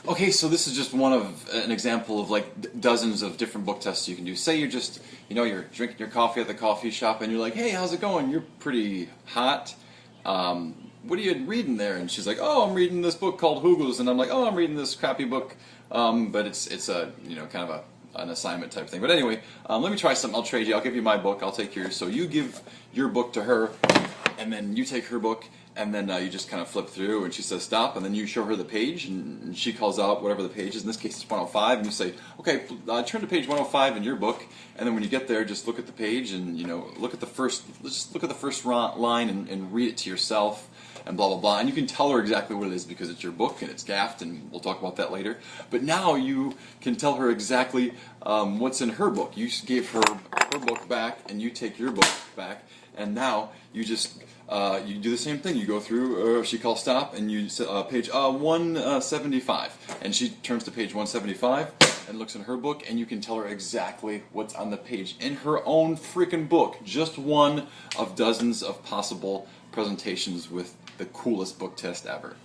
Okay, so this is just one of an example of like dozens of different book tests you can do. Say you're just, you're drinking your coffee at the coffee shop and you're like, hey, how's it going? You're pretty hot. What are you reading there? And she's like, oh, I'm reading this book called Hugels. And I'm like, oh, I'm reading this crappy book. But it's a, kind of an assignment type thing. But anyway, let me try something. I'll trade you. I'll give you my book. I'll take yours. So you give your book to her, and then you take her book, and then you just kind of flip through, and she says stop, and then you show her the page, and she calls out whatever the page is. In this case, it's 105, and you say, okay, turn to page 105 in your book, and then when you get there, just look at the page, and look at the first line and read it to yourself, and blah blah blah. And you can tell her exactly what it is because it's your book and it's gaffed, and we'll talk about that later. But now you can tell her exactly what's in her book. You gave her book back, and you take your book back, and now you just you do the same thing. You go through. She calls stop, and you say page 175, and she turns to page 175 and looks in her book, and you can tell her exactly what's on the page in her own freaking book. Just one of dozens of possible presentations with the coolest book test ever.